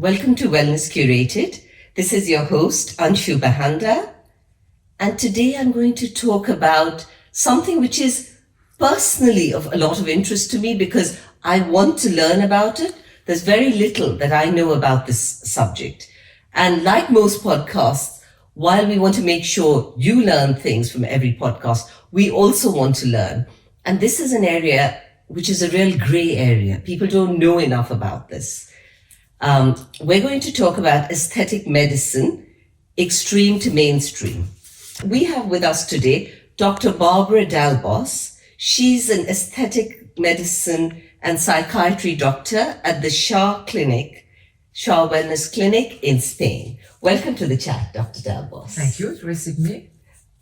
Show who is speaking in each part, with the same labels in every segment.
Speaker 1: Welcome to Wellness Curated. This is your host, Anshu Bahanda. And today I'm going to talk about something which is personally of a lot of interest to me because I want to learn about it. There's very little that I know about this subject. And like most podcasts, while we want to make sure you learn things from every podcast, we also want to learn. And this is an area which is a real gray area. People don't know enough about this. We're going to talk about aesthetic medicine, extreme to mainstream. We have with us today Dr. Barbara Dalbos. She's an aesthetic medicine and psychiatry doctor at the Sha Wellness Clinic in Spain. Welcome to the chat, Dr. Dalbos.
Speaker 2: Thank you to receive me.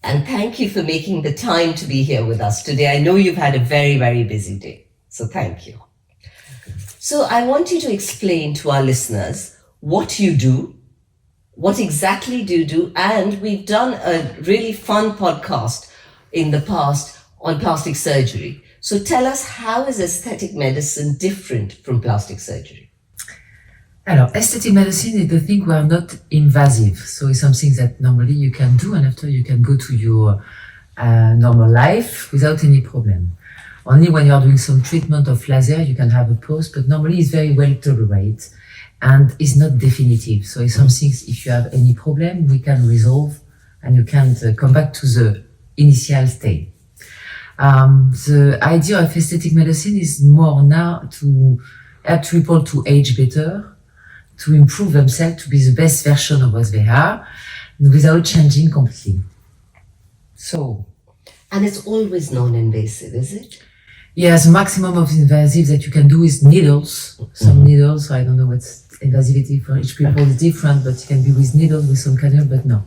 Speaker 1: And thank you for making the time to be here with us today. I know you've had a very, very busy day, so thank you. So I want you to explain to our listeners what you do, what exactly do you do, and we've done a really fun podcast in the past on plastic surgery. So tell us, how is aesthetic medicine different from plastic surgery?
Speaker 2: Alors, aesthetic medicine is the thing we are not invasive. So it's something that normally you can do and after you can go to your normal life without any problem. Only when you are doing some treatment of laser, you can have a post, but normally it's very well tolerated and it's not definitive. So it's something, if you have any problem, we can resolve and you can come back to the initial state. The idea of aesthetic medicine is more now to help people to age better, to improve themselves, to be the best version of what they are, without changing completely. So.
Speaker 1: And it's always non-invasive, is it?
Speaker 2: Yes, the maximum of invasive that you can do is needles. Some needles, I don't know what's invasivity for each people is different, but it can be with needles, with some canal, but no,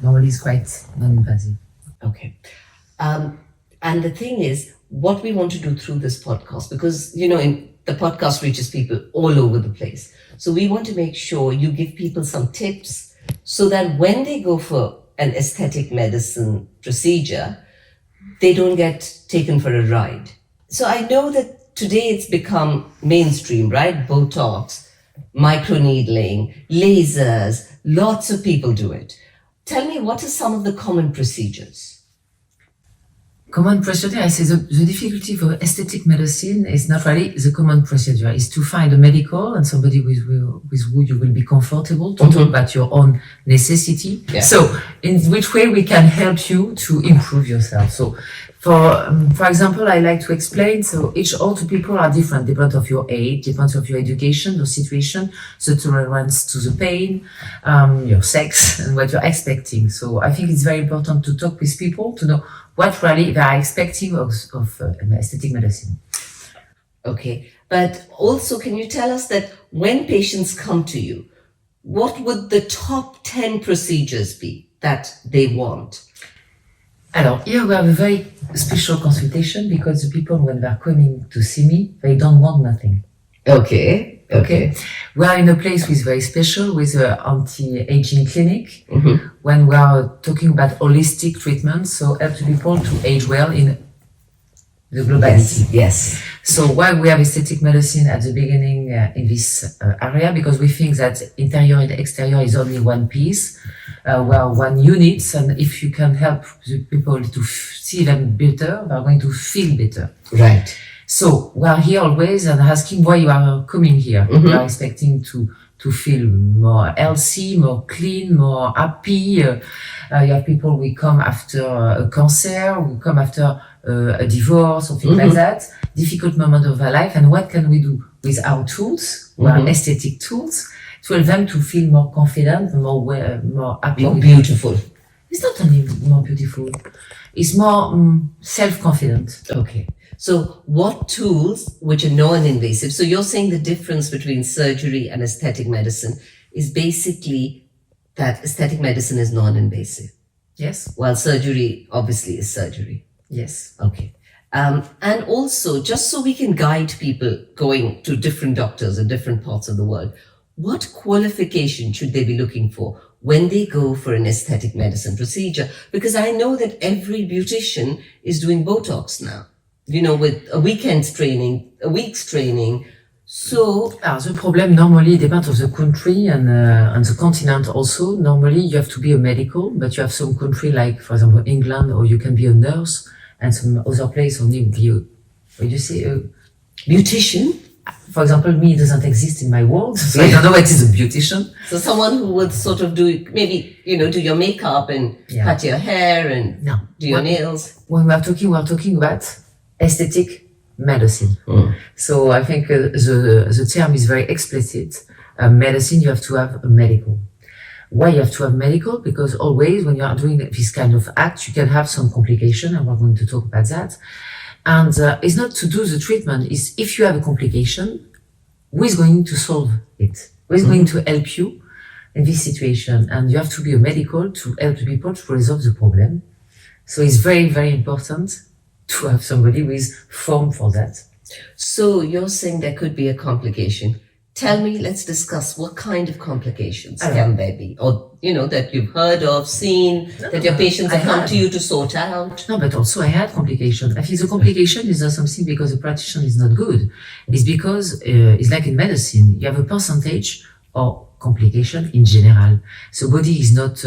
Speaker 2: normally it's quite non-invasive.
Speaker 1: Okay. And the thing is, what we want to do through this podcast, because, the podcast reaches people all over the place. So we want to make sure you give people some tips so that when they go for an aesthetic medicine procedure, they don't get taken for a ride. So I know that today it's become mainstream, right? Botox, microneedling, lasers, lots of people do it. Tell me, what are some of the common procedures?
Speaker 2: Common procedure, I say the difficulty for aesthetic medicine is not really the common procedure, is to find a medical and somebody with who you will be comfortable to talk about your own necessity. Yeah. So in which way we can help you to improve yourself. So for example, I like to explain, so all the people are different, depending of your age, depending of your education, your situation, the tolerance to the pain, your sex and what you're expecting. So I think it's very important to talk with people to know what really they are expecting of aesthetic medicine.
Speaker 1: Okay, but also can you tell us that when patients come to you, what would the top 10 procedures be that they want?
Speaker 2: Alors, here we have a very special consultation because the people, when they are coming to see me, they don't want nothing.
Speaker 1: Okay.
Speaker 2: We are in a place which is very special with an anti-aging clinic when we are talking about holistic treatment, so help the people to age well in the globality.
Speaker 1: Yes.
Speaker 2: So why we have aesthetic medicine at the beginning in this area, because we think that interior and exterior is only one piece, one unit, and if you can help the people to see them better, they are going to feel better.
Speaker 1: Right.
Speaker 2: So we are here always and asking why you are coming here. We are expecting to feel more healthy, more clean, more happy. You have people who come after a cancer, who come after a divorce or things like that. Difficult moment of their life. And what can we do with our tools, our aesthetic tools, to help them to feel more confident, more happy.
Speaker 1: More beautiful.
Speaker 2: It's not only more beautiful. It's more self-confident.
Speaker 1: Okay. So what tools, which are non-invasive, so you're saying the difference between surgery and aesthetic medicine is basically that aesthetic medicine is non-invasive.
Speaker 2: Yes.
Speaker 1: While surgery obviously is surgery.
Speaker 2: Yes.
Speaker 1: Okay. And also, just so we can guide people going to different doctors in different parts of the world, what qualification should they be looking for when they go for an aesthetic medicine procedure? Because I know that every beautician is doing Botox now, with a week's training. So,
Speaker 2: The problem normally depends on the country and the continent also. Normally you have to be a medical, but you have some country like, for example, England, or you can be a nurse, and some other place only be a, what do you say, a
Speaker 1: beautician?
Speaker 2: For example, me, it doesn't exist in my world, so I don't know what is a beautician.
Speaker 1: So someone who would sort of do, maybe, do your makeup and cut your hair and do your nails.
Speaker 2: When we are talking about aesthetic medicine. So I think the term is very explicit. Medicine, you have to have a medical. Why you have to have medical? Because always when you are doing this kind of act, you can have some complication, and we're going to talk about that. And it's not to do the treatment, it's if you have a complication, who is going to solve it? Who is going to help you in this situation? And you have to be a medical to help people to resolve the problem. So it's very, very important to have somebody who is formed for that.
Speaker 1: So you're saying there could be a complication. Tell me, let's discuss what kind of complications can there be? Or, that you've heard of, seen, that your patients have come to you to sort out.
Speaker 2: No, but also I had complication. I think the complication is not something because the practitioner is not good. It's because it's like in medicine, you have a percentage of complication in general. So body is not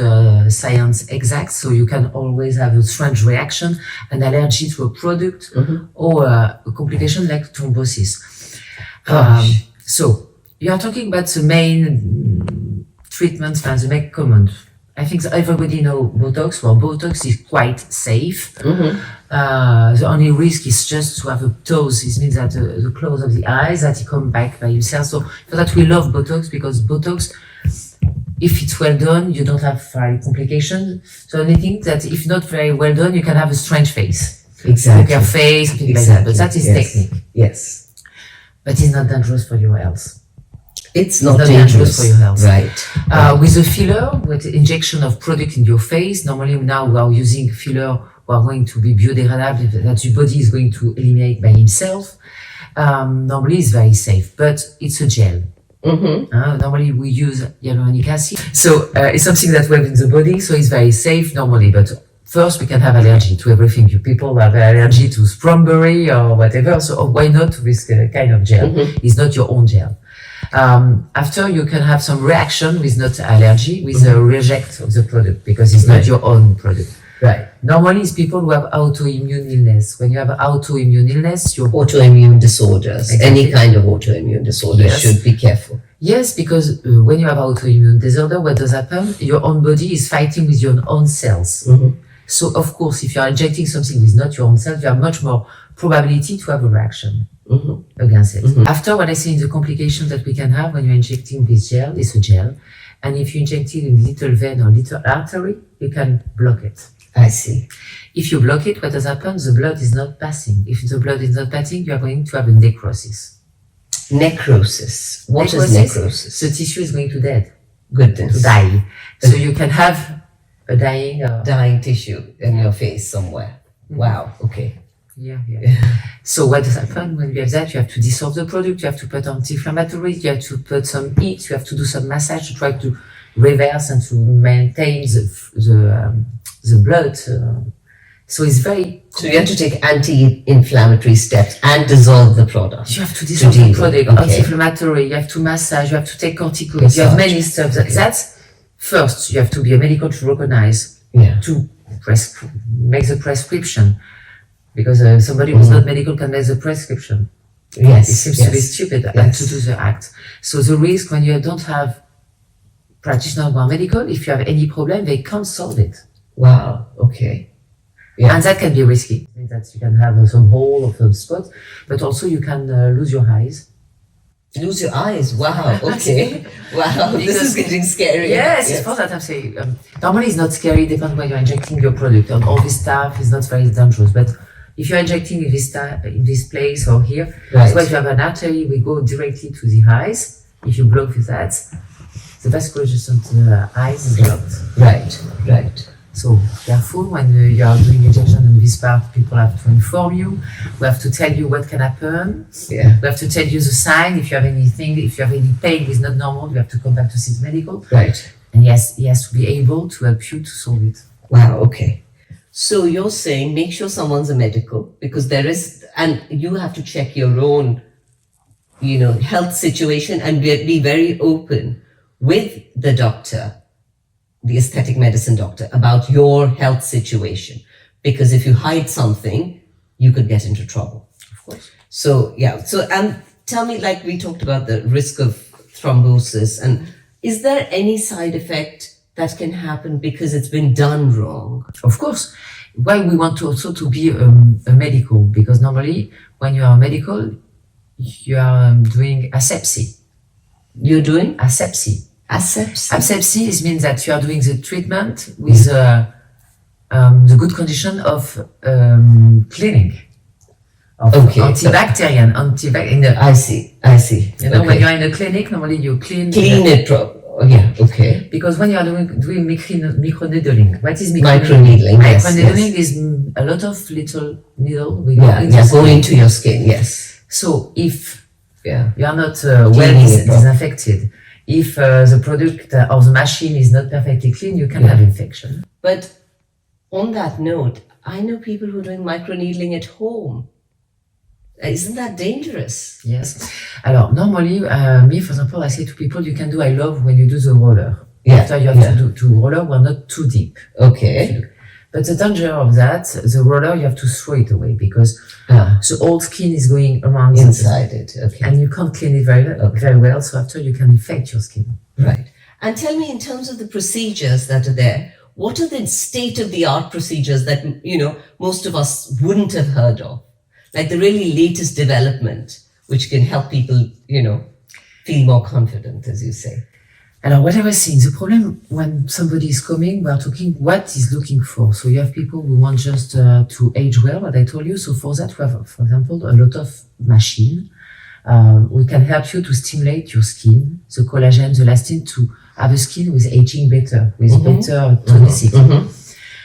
Speaker 2: science exact, so you can always have a strange reaction, an allergy to a product, or a complication like thrombosis. So you are talking about the main treatments and the main common. I think that everybody knows Botox. Well, Botox is quite safe. The only risk is just to have a ptosis. It means that the close of the eyes, that it come back by himself. So for that we love Botox, because Botox, if it's well done, you don't have very complications. So only thing that if not very well done, you can have a strange face.
Speaker 1: Exactly.
Speaker 2: Your face, something like that. But that is technique.
Speaker 1: Yes.
Speaker 2: But it's not dangerous for your health.
Speaker 1: It's not dangerous
Speaker 2: for your health.
Speaker 1: Right.
Speaker 2: With a filler, with the injection of product in your face, normally now we are using filler who are going to be biodegradable, that your body is going to eliminate by himself. Normally it's very safe, but it's a gel. Normally we use hyaluronic acid. So it's something that we have in the body, so it's very safe normally. But first we can have allergy to everything. You people have allergy to strawberry or whatever, so why not this kind of gel? It's not your own gel. After you can have some reaction with not allergy, with a reject of the product, because it's not your own product.
Speaker 1: Right.
Speaker 2: Normally it's people who have autoimmune illness. When you have autoimmune illness, your
Speaker 1: autoimmune disorders, any kind of autoimmune disorder, should be careful.
Speaker 2: Yes, because when you have autoimmune disorder, what does happen? Your own body is fighting with your own cells. So of course, if you are injecting something with not your own cells, you have much more probability to have a reaction against it. After, what I say in the complication that we can have when you're injecting this gel, is a gel. And if you inject it in little vein or little artery, you can block it.
Speaker 1: I see.
Speaker 2: If you block it, what has happened? The blood is not passing. If the blood is not passing, you are going to have a necrosis.
Speaker 1: Necrosis. What is necrosis?
Speaker 2: The tissue is going to dead.
Speaker 1: Goodness.
Speaker 2: To die. So you can have a dying
Speaker 1: tissue in your face somewhere. Wow. Okay.
Speaker 2: Yeah. So what does happen when you have that? You have to dissolve the product, you have to put anti-inflammatories, you have to put some heat, you have to do some massage to try to reverse and to maintain the blood. So it's very...
Speaker 1: So you have to take anti-inflammatory steps and dissolve the product.
Speaker 2: You have to dissolve the product, anti-inflammatory, you have to massage, you have to take corticoids, you have many steps. That's first, you have to be a medical to recognize, to make the prescription. Because somebody who's not medical can make the prescription.
Speaker 1: Yes.
Speaker 2: It seems to be stupid and to do the act. So the risk when you don't have practitioners who are medical, if you have any problem, they can't solve it.
Speaker 1: Wow. Okay.
Speaker 2: Yeah. And that can be risky. It means that you can have some hole or some spot, but also you can lose your eyes.
Speaker 1: Lose your eyes? Wow. Okay. Wow. This is getting scary.
Speaker 2: Yes, it's for that I'm saying. Normally it's not scary, depends when you're injecting your product. And all this stuff is not very dangerous, but if you're injecting in this place or here, that's why if you have an artery, we go directly to the eyes. If you block with that, the vasculature of the eyes is blocked.
Speaker 1: Right.
Speaker 2: So careful when you are doing injection in this part. People have to inform you. We have to tell you what can happen.
Speaker 1: Yeah.
Speaker 2: We have to tell you the sign. If you have anything, if you have any pain is not normal, you have to come back to see the medical.
Speaker 1: Right.
Speaker 2: And yes, he has to be able to help you to solve it.
Speaker 1: Wow. Okay. So you're saying make sure someone's a medical, because there is, and you have to check your own health situation and be very open with the doctor, the aesthetic medicine doctor, about your health situation. Because if you hide something, you could get into trouble.
Speaker 2: Of course.
Speaker 1: So, and tell me, like we talked about the risk of thrombosis, and is there any side effect that can happen because it's been done wrong?
Speaker 2: Of course. Why we want to also to be a medical, because normally when you are medical, you are doing asepsy.
Speaker 1: You're doing?
Speaker 2: Asepsy.
Speaker 1: Asepsy.
Speaker 2: Asepsy means that you are doing the treatment with the good condition of cleaning. Of antibacterial,
Speaker 1: I see.
Speaker 2: When you're in a clinic, normally you clean
Speaker 1: it. Okay.
Speaker 2: Because when you are doing microneedling, what is
Speaker 1: microneedling?
Speaker 2: Microneedling is a lot of little needle.
Speaker 1: Go into your skin. Yes.
Speaker 2: So if you are not disinfected, if the product or the machine is not perfectly clean, you can have infection.
Speaker 1: But on that note, I know people who are doing microneedling at home. Isn't that dangerous?
Speaker 2: Yes. Alors, normally, me, for example, I say to people, you can do, I love when you do the roller. After you have to roller, we're not too deep.
Speaker 1: Okay.
Speaker 2: But the danger of that, the roller, you have to throw it away because the old skin is going around
Speaker 1: inside it. Okay.
Speaker 2: And you can't clean it very well. So after you can infect your skin.
Speaker 1: Right. And tell me, in terms of the procedures that are there, what are the state-of-the-art procedures that, most of us wouldn't have heard of? Like the really latest development, which can help people, feel more confident, as you say.
Speaker 2: Alors, what I was saying, the problem when somebody is coming, we are talking what he's looking for. So you have people who want just to age well, what I told you. So for that, we have, for example, a lot of machine. We can help you to stimulate your skin, the collagen, the elastin, to have a skin with aging better, with better tonicity.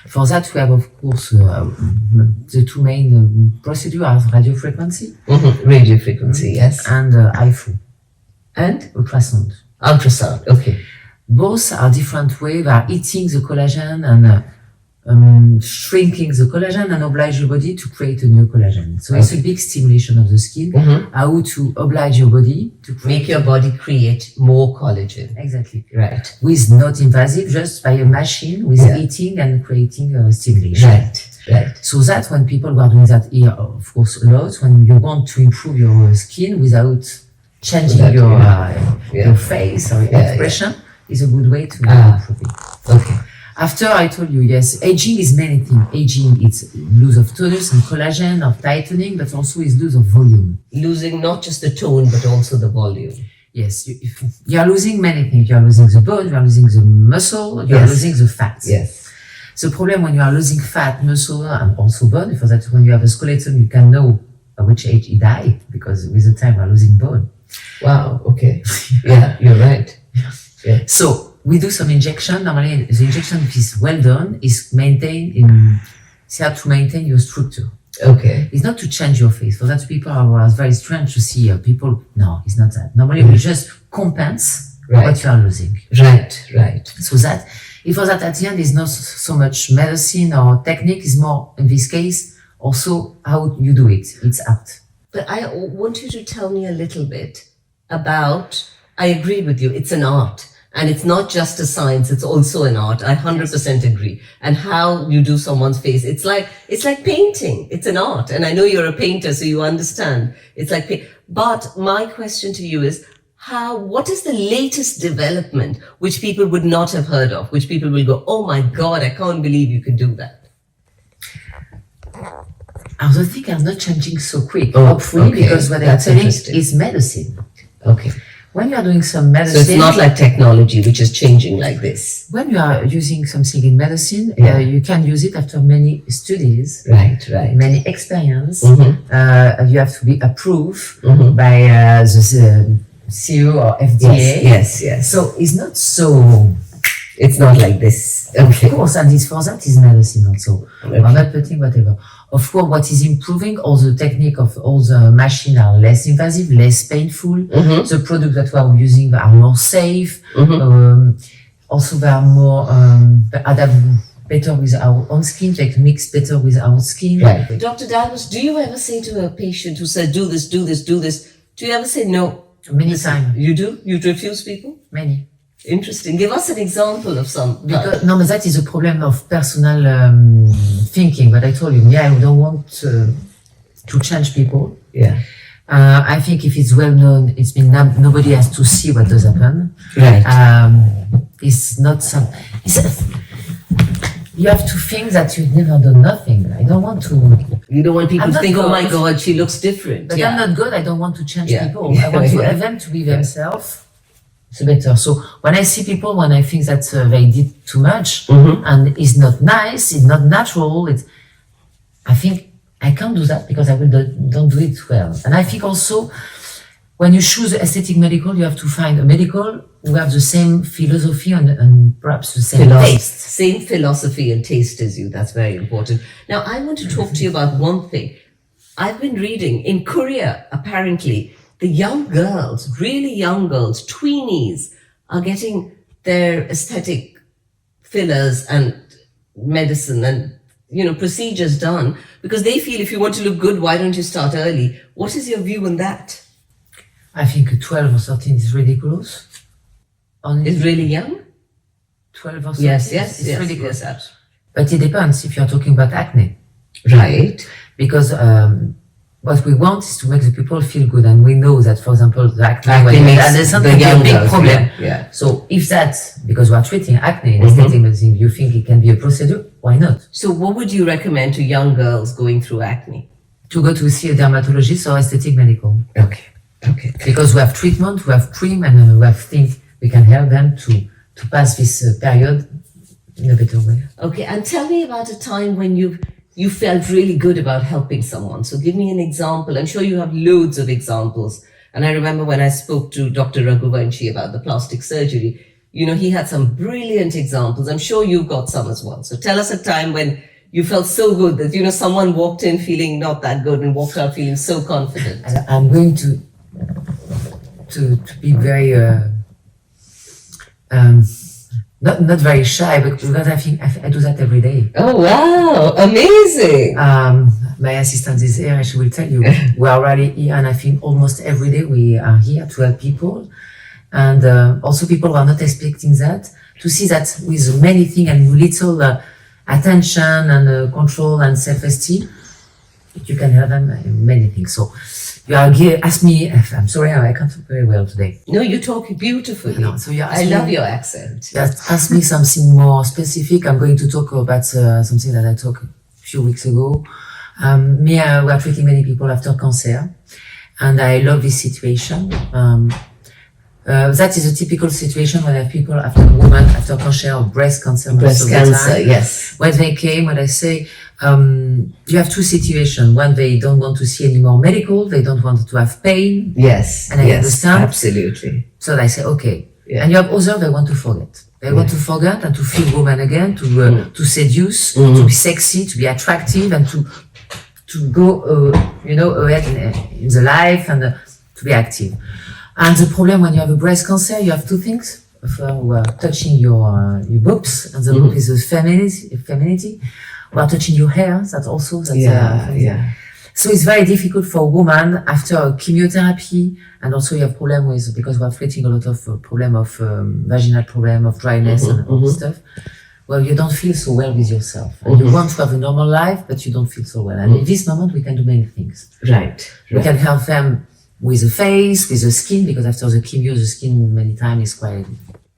Speaker 2: For that, we have, of course, the two main procedures are radiofrequency.
Speaker 1: Radiofrequency, yes.
Speaker 2: And HIFU.
Speaker 1: And?
Speaker 2: Ultrasound.
Speaker 1: Ultrasound, okay.
Speaker 2: Both are different ways. They are eating the collagen and shrinking the collagen and oblige your body to create a new collagen. So it's a big stimulation of the skin. How to oblige your body to
Speaker 1: make your body create more collagen.
Speaker 2: Exactly.
Speaker 1: Right.
Speaker 2: With not invasive, just by a machine with eating and creating a stimulation.
Speaker 1: Right.
Speaker 2: So that when people are doing that here, of course, a lot, when you want to improve your skin without changing your face or your expression, is a good way to improve it.
Speaker 1: Okay.
Speaker 2: After I told you, yes, aging is many things. Aging, it's loss of tonus and collagen, of tightening, but also is loss of volume.
Speaker 1: Losing not just the tone, but also the volume.
Speaker 2: Yes, you are losing many things. You are losing the bone, you are losing the muscle, you are losing the fat.
Speaker 1: Yes.
Speaker 2: The problem when you are losing fat, muscle, and also bone, for that when you have a skeleton, you can know at which age he died, because with the time you are losing bone.
Speaker 1: Wow, okay. Yeah, you're right. Yeah.
Speaker 2: So, we do some injection. Normally, the injection, if it's well done, is maintained it's how to maintain your structure.
Speaker 1: Okay.
Speaker 2: It's not to change your face. For that, people are very strange to see people. No, it's not that. Normally, we just compensate what you are losing.
Speaker 1: Right.
Speaker 2: So that, if for that at the end is not so much medicine or technique, is more, in this case, also how you do it. It's art.
Speaker 1: But I want you to tell me a little bit about, I agree with you, it's an art. And it's not just a science, it's also an art. I 100% agree. And how you do someone's face, it's like painting. It's an art. And I know you're a painter, so you understand. It's like, but my question to you is, what is the latest development which people would not have heard of, which people will go, oh my God, I can't believe you could do that?
Speaker 2: I don't think I'm not changing so quick, hopefully, because what I'm telling is medicine.
Speaker 1: Okay.
Speaker 2: When you are doing some medicine...
Speaker 1: So it's not like technology, which is changing like this.
Speaker 2: When you are using something in medicine, you can use it after many studies.
Speaker 1: Right.
Speaker 2: Many experience. You have to be approved by the CEO or FDA.
Speaker 1: Yes.
Speaker 2: So it's not so...
Speaker 1: It's not like this. Okay.
Speaker 2: Of course, and for that is medicine also. We're not putting whatever. Of course, what is improving, all the technique of all the machines are less invasive, less painful. The products that we are using are more safe. Also, they are more adapt better with our own skin, like mix better with our skin.
Speaker 1: Right. Dr. Dalbos, do you ever say to a patient who says, do this, Do you ever say no?
Speaker 2: Many times.
Speaker 1: You do? You refuse people?
Speaker 2: Many.
Speaker 1: Interesting. Give us an example of some.
Speaker 2: Because, no, but that is a problem of personal thinking. But I told you, I don't want to change people.
Speaker 1: Yeah.
Speaker 2: I think if it's well known, it's been nobody has to see what does happen.
Speaker 1: Right.
Speaker 2: It's not some. You have to think that you've never done nothing. I don't want to.
Speaker 1: You don't want people to think,
Speaker 2: good.
Speaker 1: oh my God, she looks different.
Speaker 2: But I'm not good. I don't want to change people.
Speaker 1: Yeah.
Speaker 2: I want to have them to be themselves. It's better. So when I see people, when I think that they did too much and it's not nice, it's not natural, I think I can't do that because I don't do it well. And I think also when you choose aesthetic medical, you have to find a medical who have the same philosophy and perhaps the same taste.
Speaker 1: Same philosophy and taste as you. That's very important. Now, I want to talk to you about one thing. I've been reading in Korea, apparently, the young girls, really young girls, tweenies, are getting their aesthetic fillers and medicine and, procedures done because they feel if you want to look good, why don't you start early? What is your view on that?
Speaker 2: I think 12 or 13 is ridiculous.
Speaker 1: It's really young?
Speaker 2: 12 or 13?
Speaker 1: Yes,
Speaker 2: it's ridiculous.
Speaker 1: Yes.
Speaker 2: But it depends if you're talking about acne.
Speaker 1: Right.
Speaker 2: Because what we want is to make the people feel good, and we know that, for example, the acne
Speaker 1: makes
Speaker 2: can
Speaker 1: the
Speaker 2: be a
Speaker 1: young
Speaker 2: big
Speaker 1: girls,
Speaker 2: problem.
Speaker 1: Yeah.
Speaker 2: So if that's because we are treating acne in aesthetic medicine, you think it can be a procedure, why not?
Speaker 1: So what would you recommend to young girls going through acne?
Speaker 2: To go to see a dermatologist or aesthetic medical.
Speaker 1: Okay.
Speaker 2: Because we have treatment, we have cream, and we have things we can help them to pass this period in a better way.
Speaker 1: Okay, and tell me about a time when you felt really good about helping someone. So give me an example. I'm sure you have loads of examples. And I remember when I spoke to Dr. Raghuvanshi about the plastic surgery, he had some brilliant examples. I'm sure you've got some as well. So tell us a time when you felt so good that, someone walked in feeling not that good and walked out feeling so confident.
Speaker 2: And I'm going to be very, not very shy, but because I think I do that every day.
Speaker 1: Oh, wow. Amazing.
Speaker 2: My assistant is here and she will tell you we are really here, and I think almost every day we are here to help people. And also people who are not expecting that, to see that with many things and little attention and control and self-esteem, you can help them in many things. So you are ask me, I'm sorry, I can't talk very well today.
Speaker 1: No, you talk beautifully.
Speaker 2: No, so
Speaker 1: I love your accent.
Speaker 2: Just ask me something more specific. I'm going to talk about something that I talked a few weeks ago. We are treating many people after cancer, and I love this situation. That is a typical situation when I have people women after cancer or breast cancer.
Speaker 1: Breast cancer, yes.
Speaker 2: When they came, when I say, you have two situations. One, they don't want to see any more medical. They don't want to have pain.
Speaker 1: Yes.
Speaker 2: And I understand.
Speaker 1: Absolutely.
Speaker 2: So I say, okay.
Speaker 1: Yeah.
Speaker 2: And you have others, they want to forget. They want to forget and to feel woman again, to seduce, to be sexy, to be attractive, and to go, ahead in the life and to be active. And the problem when you have a breast cancer, you have two things. For touching your boobs, and the boob is the femininity. We are touching your hair. That's also So it's very difficult for a woman after chemotherapy, and also you have problem with, because we are treating a lot of problem of vaginal problem, of dryness and all this stuff. Well, you don't feel so well with yourself, and you want to have a normal life, but you don't feel so well. And in this moment, we can do many things.
Speaker 1: Right.
Speaker 2: We can help them with the face, with the skin, because after the chemo, the skin many times is quite.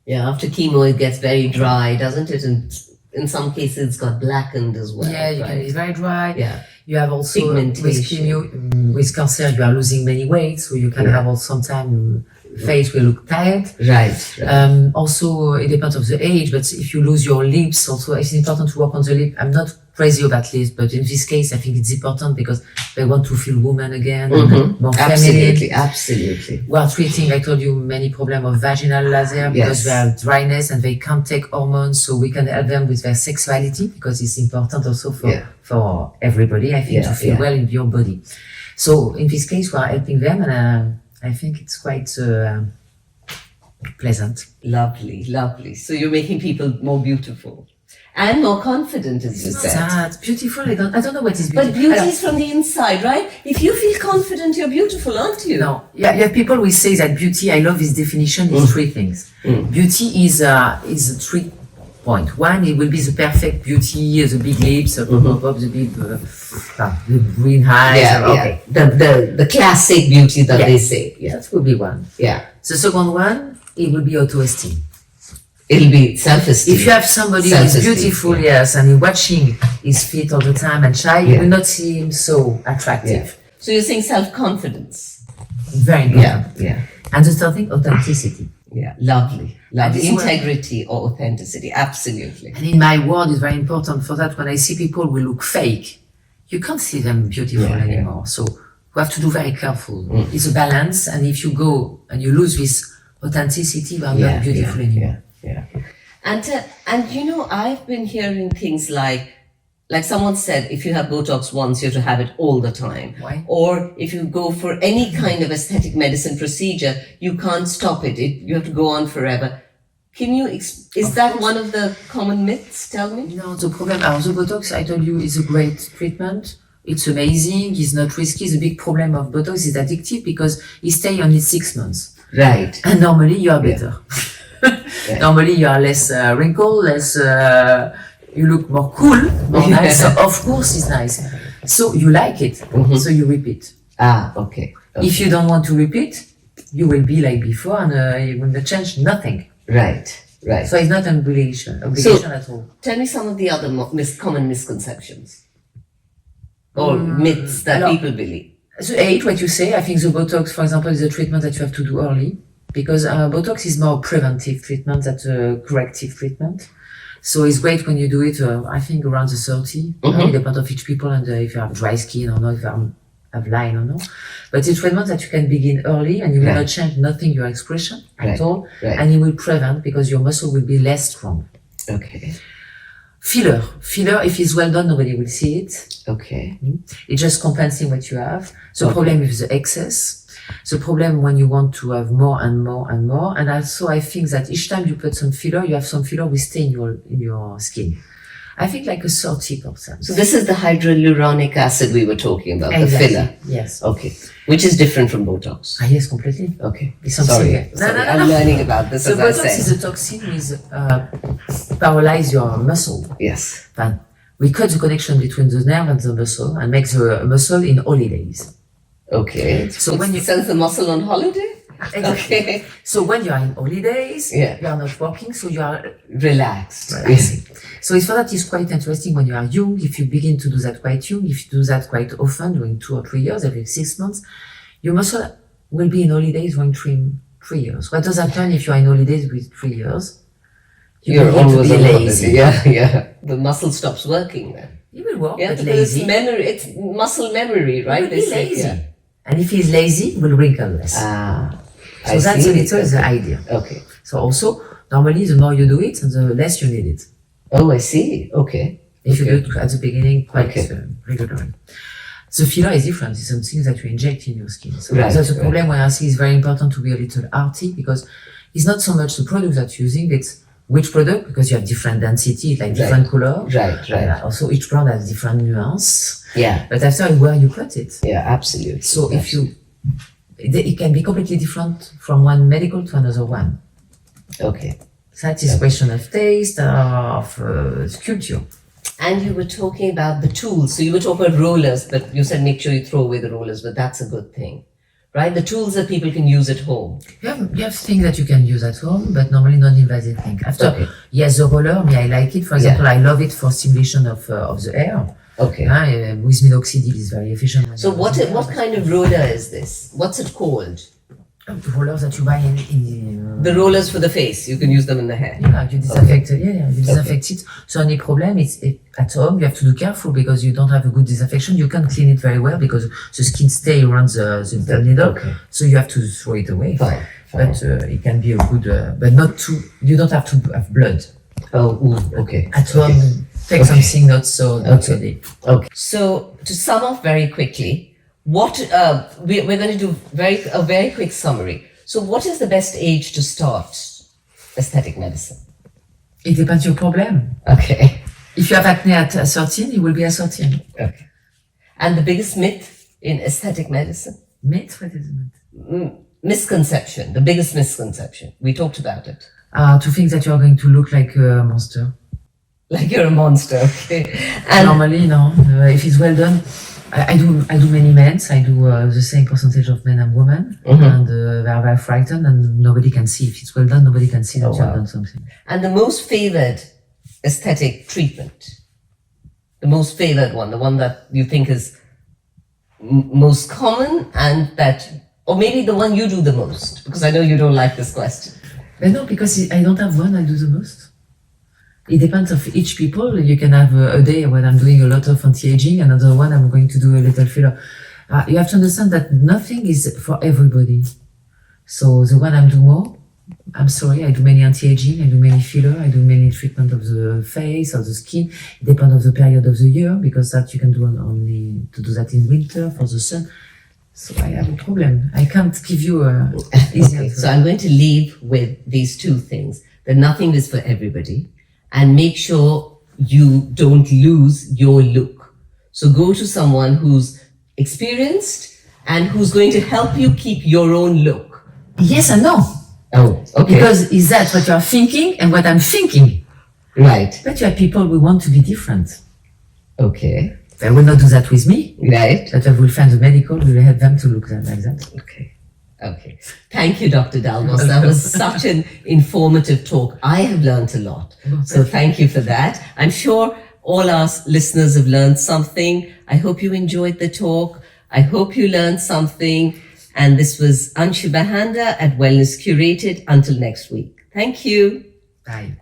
Speaker 1: Yeah, after chemo, it gets very dry, doesn't it? And in some cases, it's got blackened as well.
Speaker 2: Yeah, it's very dry.
Speaker 1: Yeah.
Speaker 2: You have also with
Speaker 1: pigmentation.
Speaker 2: chemo, with cancer, you are losing many weight, so you can have also sometimes face will look tired.
Speaker 1: Right.
Speaker 2: Also, it depends of the age, but if you lose your lips, also it's important to work on the lip. I'm not crazy about lips, but in this case, I think it's important because they want to feel woman again, and more feminine.
Speaker 1: Absolutely.
Speaker 2: We are treating, I told you, many problems of vaginal laser because they have dryness and they can't take hormones, so we can help them with their sexuality because it's important also for everybody, I think, to feel well in your body. So in this case, we are helping them, and I think it's quite pleasant.
Speaker 1: Lovely. So you're making people more beautiful. And more confident, as you
Speaker 2: It's not
Speaker 1: said.
Speaker 2: that beautiful. I don't know what is beautiful.
Speaker 1: But beauty is from the inside, right? If you feel confident, you're beautiful, aren't you?
Speaker 2: No, yeah, you have people who say that beauty. I love his definition. Is three things. Beauty is a 3 point. One, it will be the perfect beauty, the big lips, the big, the green eyes.
Speaker 1: Yeah,
Speaker 2: okay.
Speaker 1: The classic beauty that they say. Yeah.
Speaker 2: That will be one.
Speaker 1: Yeah.
Speaker 2: The second one, it will be auto-esteem.
Speaker 1: It'll be self-esteem.
Speaker 2: If you have somebody who is beautiful, yes, and you're watching his feet all the time and shy, you will not see him so attractive.
Speaker 1: Yeah. So you're saying self-confidence.
Speaker 2: Very important.
Speaker 1: Yeah.
Speaker 2: And the third thing, authenticity.
Speaker 1: Yeah. Lovely.
Speaker 2: this
Speaker 1: Integrity or authenticity. Absolutely.
Speaker 2: And in my world, it's very important for that. When I see people who look fake, you can't see them beautiful anymore. So we have to do very careful. It's a balance. And if you go and you lose this authenticity, you are not beautiful anymore.
Speaker 1: Yeah. And you know, I've been hearing things like someone said, if you have Botox once, you have to have it all the time.
Speaker 2: Why?
Speaker 1: Or if you go for any kind of aesthetic medicine procedure, you can't stop it. You have to go on forever. Can you, is that one of the common myths? Tell me.
Speaker 2: No, the problem, the Botox, I told you, is a great treatment. It's amazing. It's not risky. The big problem of Botox is addictive because it stays only 6 months.
Speaker 1: Right.
Speaker 2: And normally you are better. Normally you are less wrinkled, less, you look more cool, more nice. So of course it's nice. So you like it, so you repeat.
Speaker 1: Okay.
Speaker 2: If you don't want to repeat, you will be like before and you will not change nothing.
Speaker 1: Right.
Speaker 2: So it's not an obligation at all.
Speaker 1: Tell me some of the other common misconceptions or myths that people believe.
Speaker 2: So 8, what you say, I think the Botox, for example, is a treatment that you have to do early because Botox is more preventive treatment than a corrective treatment. So it's great when you do it, I think around the 30, it depends on each people and if you have dry skin or not, if you have line or not. But it's a treatment that you can begin early and you will not change nothing, your expression at all. Right. And it will prevent because your muscle will be less strong.
Speaker 1: Okay.
Speaker 2: Filler, if it's well done, nobody will see it.
Speaker 1: Okay.
Speaker 2: It's just compensating what you have. The problem is the excess. The problem when you want to have more and more and more. And also I think that each time you put some filler, you have some filler will stay in your skin. I think like a 30%.
Speaker 1: So this is the hyaluronic acid we were talking about, the filler.
Speaker 2: Yes.
Speaker 1: Okay. Which is different from Botox.
Speaker 2: Yes, completely.
Speaker 1: Okay.
Speaker 2: It's
Speaker 1: Sorry. No. I'm learning about this
Speaker 2: so
Speaker 1: as
Speaker 2: Botox
Speaker 1: I say.
Speaker 2: is a toxin which paralyze your muscle.
Speaker 1: Yes.
Speaker 2: And we cut the connection between the nerve and the muscle and make the muscle in holidays.
Speaker 1: Okay.
Speaker 2: So when you
Speaker 1: send the muscle on holiday?
Speaker 2: Exactly.
Speaker 1: Okay.
Speaker 2: So when you are in holidays, you are not working, so you are
Speaker 1: relaxed.
Speaker 2: So it's for that is quite interesting when you are young. If you begin to do that quite young, if you do that quite often, during 2 or 3 years, every 6 months, your muscle will be in holidays during 3 years. What does happen if you are in holidays with 3 years?
Speaker 1: You're always lazy. Yeah. The muscle stops working then.
Speaker 2: You will work,
Speaker 1: but
Speaker 2: lazy.
Speaker 1: It's memory. It's muscle memory, right?
Speaker 2: They say lazy. And if he's lazy, he will wrinkle less. So that's a little the idea.
Speaker 1: Okay.
Speaker 2: So also, normally, the more you do it, the less you need it.
Speaker 1: Oh, I see. Okay.
Speaker 2: If you do it at the beginning, quite regularly. The filler is different. It's something that you inject in your skin. So that's a problem where I see it's very important to be a little arty because it's not so much the product that you're using, it's which product, because you have different density, like different color.
Speaker 1: Right.
Speaker 2: Also, each brand has different nuance.
Speaker 1: Yeah.
Speaker 2: But after where you put it.
Speaker 1: Yeah, absolutely.
Speaker 2: So it can be completely different from one medical to another one.
Speaker 1: Okay.
Speaker 2: So that is a question of taste, of sculpture.
Speaker 1: And you were talking about the tools. So you were talking about rollers, but you said make sure you throw away the rollers, but that's a good thing. Right? The tools that people can use at home.
Speaker 2: You have things that you can use at home, but normally non-invasive thing. After, yes, the roller, I like it. For example, I love it for stimulation of the hair.
Speaker 1: Okay.
Speaker 2: With minoxidil is very efficient.
Speaker 1: So what kind of roller is this? What's it called?
Speaker 2: The rollers that you buy in
Speaker 1: the rollers for the face. You can use them in the hair.
Speaker 2: Yeah, you disinfect it. You disinfect it. So only problem is at home you have to be careful because you don't have a good disinfection. You can't clean it very well because the skin stay around the needle. Okay. So you have to throw it away.
Speaker 1: Fine.
Speaker 2: But it can be a good, but not too. You don't have to have blood.
Speaker 1: Okay.
Speaker 2: At home, take something not so deep.
Speaker 1: Okay. So to sum up very quickly. What we're going to do a very quick summary. So what is the best age to start aesthetic medicine?
Speaker 2: It depends your problem.
Speaker 1: Okay.
Speaker 2: If you have acne at 13, you will be at 13.
Speaker 1: Okay. And the biggest myth in aesthetic medicine?
Speaker 2: Myth? What is it?
Speaker 1: Misconception, the biggest misconception. We talked about it.
Speaker 2: To think that you are going to look like a monster.
Speaker 1: Like you're a monster, okay. And
Speaker 2: normally, no. If it's well done, I do many men's. I do the same percentage of men and women, and they're very frightened, and nobody can see if it's well done. Nobody can see that you have done something.
Speaker 1: And the most favored aesthetic treatment, the most favored one, the one that you think is most common, and that, or maybe the one you do the most, because I know you don't like this question.
Speaker 2: But no, because I don't have one I do the most. It depends of each people. You can have a day when I'm doing a lot of anti-aging, another one I'm going to do a little filler. You have to understand that nothing is for everybody. So the one I'm doing more, I'm sorry, I do many anti-aging, I do many filler, I do many treatment of the face, of the skin. It depends of the period of the year, because that you can do only to do that in winter for the sun. So I have a problem. I can't give you a easy
Speaker 1: Okay,
Speaker 2: answer.
Speaker 1: so I'm going to leave with these two things, that nothing is for everybody, and make sure you don't lose your look. So go to someone who's experienced and who's going to help you keep your own look.
Speaker 2: Yes and no.
Speaker 1: Oh, okay.
Speaker 2: Because is that what you are thinking and what I'm thinking?
Speaker 1: Right.
Speaker 2: But you are people who want to be different.
Speaker 1: Okay.
Speaker 2: They will not do that with me.
Speaker 1: Right.
Speaker 2: But I will find the medical, we will help them to look like that.
Speaker 1: Okay. Okay. Thank you, Dr. Dalbos. That was such an informative talk. I have learned a lot. So thank you for that. I'm sure all our listeners have learned something. I hope you enjoyed the talk. I hope you learned something. And this was Anshu Bahanda at Wellness Curated. Until next week. Thank you.
Speaker 2: Bye.